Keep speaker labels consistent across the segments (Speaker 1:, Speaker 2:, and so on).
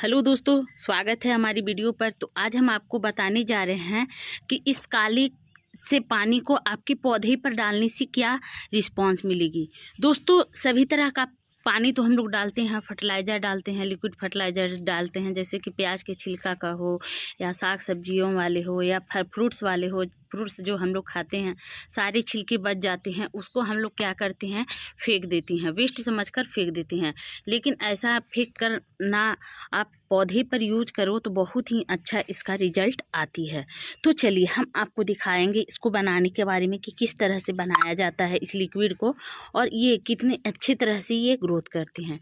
Speaker 1: Hello दोस्तों, स्वागत है हमारी वीडियो पर। तो आज हम आपको बताने जा रहे हैं कि इस काले से पानी को आपके पौधे पर डालने से क्या रिस्पांस मिलेगी। दोस्तों, सभी तरह का पानी तो हम लोग डालते हैं, फर्टिलाइज़र डालते हैं, लिक्विड फर्टिलाइज़र डालते हैं, जैसे कि प्याज के छिलका का हो या साग सब्जियों वाले हो या फल फ्रूट्स वाले हो। फ्रूट्स जो हम लोग खाते हैं सारे छिलके बच जाते हैं, उसको हम लोग क्या करते हैं, फेंक देते हैं, वेस्ट समझकर फेंक देते हैं। लेकिन ऐसा फेंक कर ना आप पौधे पर यूज करो तो बहुत ही अच्छा इसका रिजल्ट आती है। तो चलिए हम आपको दिखाएंगे इसको बनाने के बारे में कि किस तरह से बनाया जाता है इस लिक्विड को, और ये कितने अच्छी तरह से ये ग्रोथ करते हैं।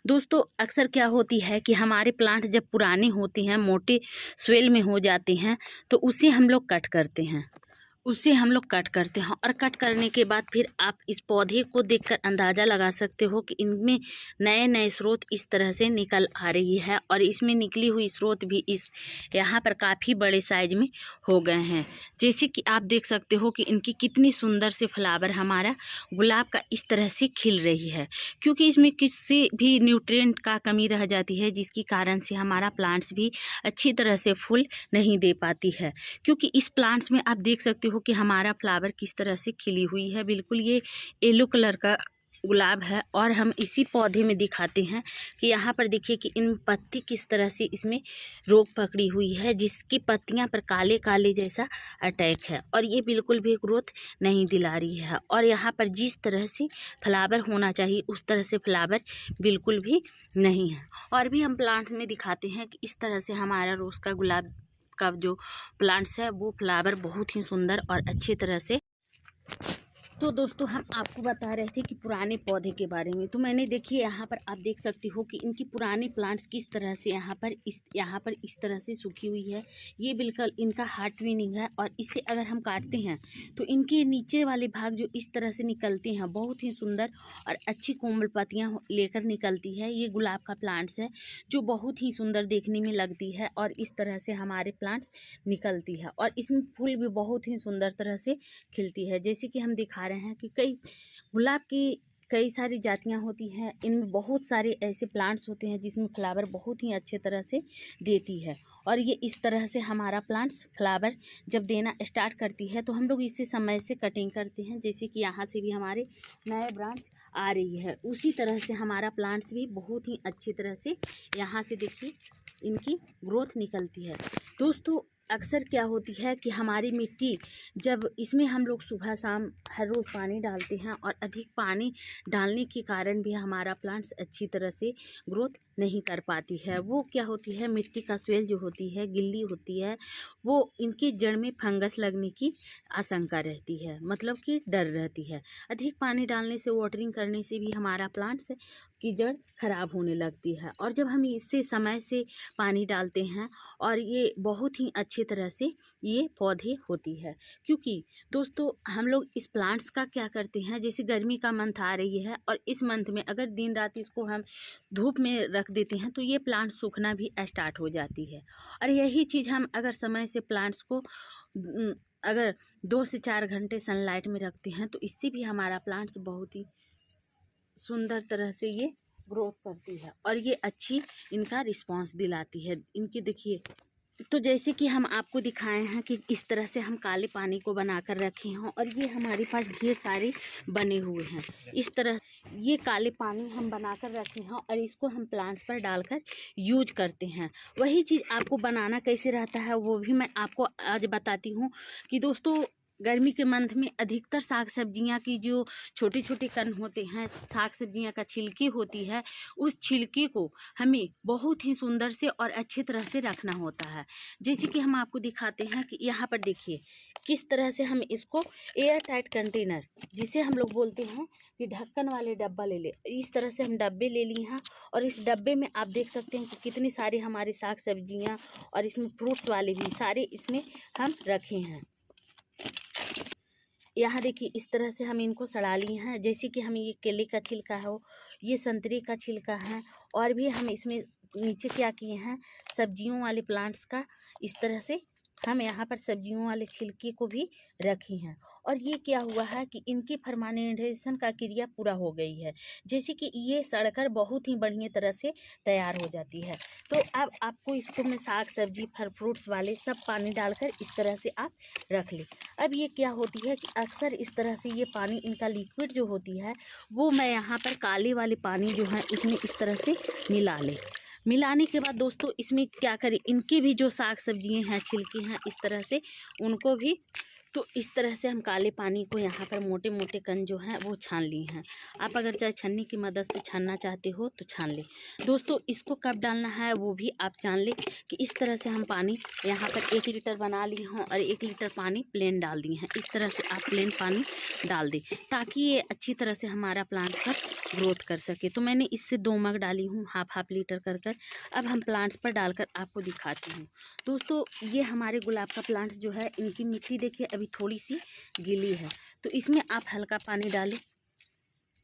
Speaker 1: दोस्तों, अक्सर क्या होती है कि हमारे प्लांट जब पुराने होते हैं, मोटे स्वेल में हो जाते हैं, तो उसे हम लोग कट करते हैं और कट करने के बाद फिर आप इस पौधे को देखकर अंदाज़ा लगा सकते हो कि इनमें नए नए स्रोत इस तरह से निकल आ रही है, और इसमें निकली हुई स्रोत भी इस यहाँ पर काफ़ी बड़े साइज में हो गए हैं। जैसे कि आप देख सकते हो कि इनकी कितनी सुंदर से फ्लावर हमारा गुलाब का इस तरह से खिल रही है, क्योंकि इसमें किसी भी न्यूट्रिएंट का कमी रह जाती है, जिसके कारण से हमारा प्लांट्स भी अच्छी तरह से फूल नहीं दे पाती है। क्योंकि इस प्लांट्स में आप देख सकते हो कि हमारा फ्लावर किस तरह से खिली हुई है, बिल्कुल ये येलो कलर का गुलाब है। और हम इसी पौधे में दिखाते हैं कि यहाँ पर देखिए कि इन पत्ती किस तरह से इसमें रोग पकड़ी हुई है, जिसकी पत्तियाँ पर काले काले जैसा अटैक है, और ये बिल्कुल भी ग्रोथ नहीं दिला रही है। और यहाँ पर जिस तरह से फ्लावर होना चाहिए उस तरह से फ्लावर बिल्कुल भी नहीं है। और भी हम प्लांट में दिखाते हैं कि इस तरह से हमारा रोज़ का गुलाब का जो प्लांट्स है वो फ्लावर बहुत ही सुंदर और अच्छी तरह से। तो दोस्तों, हम आपको बता रहे थे कि पुराने पौधे के बारे में। तो मैंने देखिए यहाँ पर आप देख सकते हो कि इनकी पुरानी प्लांट्स किस तरह से यहाँ पर इस तरह से सूखी हुई है। ये बिल्कुल इनका हार्ट विनिंग है, और इसे अगर हम काटते हैं तो इनके नीचे वाले भाग जो इस तरह से निकलते हैं, बहुत ही सुंदर और अच्छी कोमल पत्तियाँ लेकर निकलती है। ये गुलाब का प्लांट्स है जो बहुत ही सुंदर देखने में लगती है, और इस तरह से हमारे प्लांट्स निकलती है, और इसमें फूल भी बहुत ही सुंदर तरह से खिलती है। जैसे कि हम दिखा रहे हैं कि गुलाब की कई सारी जातियां होती हैं, इनमें बहुत सारे ऐसे प्लांट्स होते हैं जिसमें फ्लावर बहुत ही अच्छे तरह से देती है। और ये इस तरह से हमारा प्लांट्स फ्लावर जब देना स्टार्ट करती है तो हम लोग इसे समय से कटिंग करते हैं। जैसे कि यहाँ से भी हमारे नए ब्रांच आ रही है, उसी तरह से हमारा प्लांट्स भी बहुत ही अच्छी तरह से यहाँ से देखिए इनकी ग्रोथ निकलती है। दोस्तों, अक्सर क्या होती है कि हमारी मिट्टी जब इसमें हम लोग सुबह शाम हर रोज़ पानी डालते हैं, और अधिक पानी डालने के कारण भी हमारा प्लांट्स अच्छी तरह से ग्रोथ नहीं कर पाती है। वो क्या होती है, मिट्टी का स्वेल जो होती है, गिल्ली होती है, वो इनकी जड़ में फंगस लगने की आशंका रहती है, मतलब कि डर रहती है। अधिक पानी डालने से, वाटरिंग करने से भी हमारा प्लांट्स की जड़ खराब होने लगती है। और जब हम इससे समय से पानी डालते हैं, और ये बहुत ही अच्छी तरह से ये पौधे होती है। क्योंकि दोस्तों, हम लोग इस प्लांट्स का क्या करते हैं, जैसे गर्मी का मंथ आ रही है, और इस मंथ में अगर दिन रात इसको हम धूप में रख देते हैं तो ये प्लांट सूखना भी स्टार्ट हो जाती है। और यही चीज़ हम अगर समय से प्लांट्स को अगर 2 से 4 घंटे सनलाइट में रखते हैं तो इससे भी हमारा प्लांट्स बहुत ही सुंदर तरह से ये ग्रोथ करती है, और ये अच्छी इनका रिस्पांस दिलाती है। इनकी देखिए, तो जैसे कि हम आपको दिखाए हैं कि इस तरह से हम काले पानी को बनाकर रखे हैं, और ये हमारे पास ढेर सारे बने हुए हैं। इस तरह ये काले पानी हम बनाकर रखे हैं, और इसको हम प्लांट्स पर डालकर यूज करते हैं। वही चीज़ आपको बनाना कैसे रहता है वो भी मैं आपको आज बताती हूँ। कि दोस्तों, गर्मी के मंथ में अधिकतर साग सब्जियां की जो छोटे छोटे कण होते हैं, साग सब्जियां का छिलकी होती है, उस छिलके को हमें बहुत ही सुंदर से और अच्छी तरह से रखना होता है। जैसे कि हम आपको दिखाते हैं कि यहाँ पर देखिए किस तरह से हम इसको एयर टाइट कंटेनर, जिसे हम लोग बोलते हैं कि ढक्कन वाले डब्बा ले ले, इस तरह से हम डब्बे ले लिए हैं। और इस डब्बे में आप देख सकते हैं कि कितनी सारे हमारे साग सब्जियाँ और इसमें फ्रूट्स वाले भी सारे इसमें हम रखे हैं। यहाँ देखिए इस तरह से हम इनको सड़ा लिए हैं। जैसे कि हमें ये केले का छिलका हो, ये संतरे का छिलका है, और भी हम इसमें नीचे क्या किए हैं, सब्जियों वाले प्लांट्स का इस तरह से हम यहाँ पर सब्जियों वाले छिलके को भी रखी हैं। और ये क्या हुआ है कि इनकी फर्मेंटेशन का क्रिया पूरा हो गई है, जैसे कि ये सड़कर बहुत ही बढ़िया तरह से तैयार हो जाती है। तो अब आपको इसको में साग सब्जी फल फ्रूट्स वाले सब पानी डालकर इस तरह से आप रख लें। अब ये क्या होती है कि अक्सर इस तरह से ये पानी इनका लिक्विड जो होती है वो मैं यहाँ पर काले वाले पानी जो है उसमें इस तरह से मिला लें। मिलाने के बाद दोस्तों इसमें क्या करें, इनकी भी जो साग सब्जियां हैं छिलके हैं इस तरह से उनको भी, तो इस तरह से हम काले पानी को यहाँ पर मोटे मोटे कण जो हैं वो छान ली हैं। आप अगर चाहे छन्नी की मदद से छानना चाहते हो तो छान ले। दोस्तों इसको कब डालना है वो भी आप जान ले कि इस तरह से हम पानी यहाँ पर 1 लीटर बना ली हूँ और 1 लीटर पानी प्लेन डाल दिए हैं। इस तरह से आप प्लेन पानी डाल दें ताकि ये अच्छी तरह से हमारा प्लांट पर ग्रोथ कर सके। तो मैंने इससे 2 मग डाली हूँ, हाफ लीटर कर। अब हम प्लांट्स पर डालकर आपको दिखाती हूँ। दोस्तों ये हमारे गुलाब का प्लांट जो है, इनकी मिट्टी देखिए अभी थोड़ी सी गीली है, तो इसमें आप हल्का पानी डालें।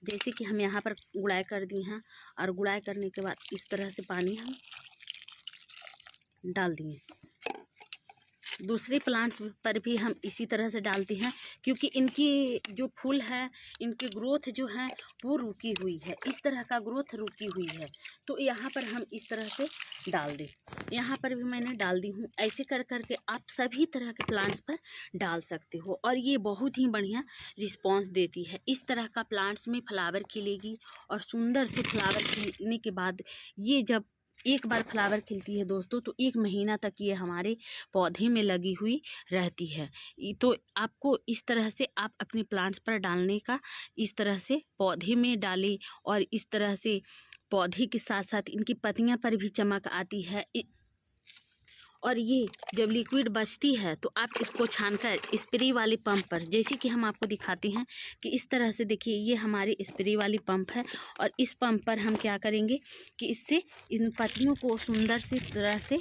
Speaker 1: जैसे कि हम यहाँ पर गुड़ाई कर दी हैं और गुड़ाई करने के बाद इस तरह से पानी हम डाल दिए। दूसरे प्लांट्स पर भी हम इसी तरह से डालते हैं क्योंकि इनकी जो फूल है, इनकी ग्रोथ जो है वो रुकी हुई है, इस तरह का ग्रोथ रुकी हुई है। तो यहाँ पर हम इस तरह से डाल दें। यहाँ पर भी मैंने डाल दी हूँ। ऐसे कर के आप सभी तरह के प्लांट्स पर डाल सकते हो और ये बहुत ही बढ़िया रिस्पॉन्स देती है। इस तरह का प्लांट्स में फ्लावर खिलेगी और सुंदर से फ्लावर खिलने के बाद ये जब एक बार फ्लावर खिलती है दोस्तों तो 1 महीना तक ये हमारे पौधे में लगी हुई रहती है। तो आपको इस तरह से आप अपने प्लांट्स पर डालने का, इस तरह से पौधे में डालें और इस तरह से पौधे के साथ साथ इनकी पत्तियां पर भी चमक आती है। और ये जब लिक्विड बचती है तो आप इसको छानकर स्प्रे वाले पंप पर, जैसे कि हम आपको दिखाते हैं कि इस तरह से देखिए ये हमारे स्प्रे वाली पंप है और इस पंप पर हम क्या करेंगे कि इससे इन पत्तियों को सुंदर सी तरह से,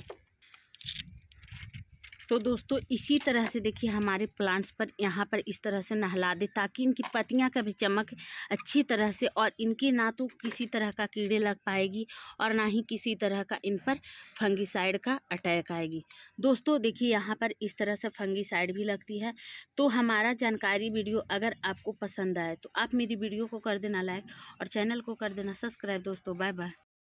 Speaker 1: तो दोस्तों इसी तरह से देखिए हमारे प्लांट्स पर यहाँ पर इस तरह से नहला दे ताकि इनकी पत्तियाँ का भी चमक अच्छी तरह से, और इनके ना तो किसी तरह का कीड़े लग पाएगी और ना ही किसी तरह का इन पर फंगीसाइड का अटैक आएगी। दोस्तों देखिए यहाँ पर इस तरह से फंगीसाइड भी लगती है। तो हमारा जानकारी वीडियो अगर आपको पसंद आए तो आप मेरी वीडियो को कर देना लाइक और चैनल को कर देना सब्सक्राइब। दोस्तों बाय बाय।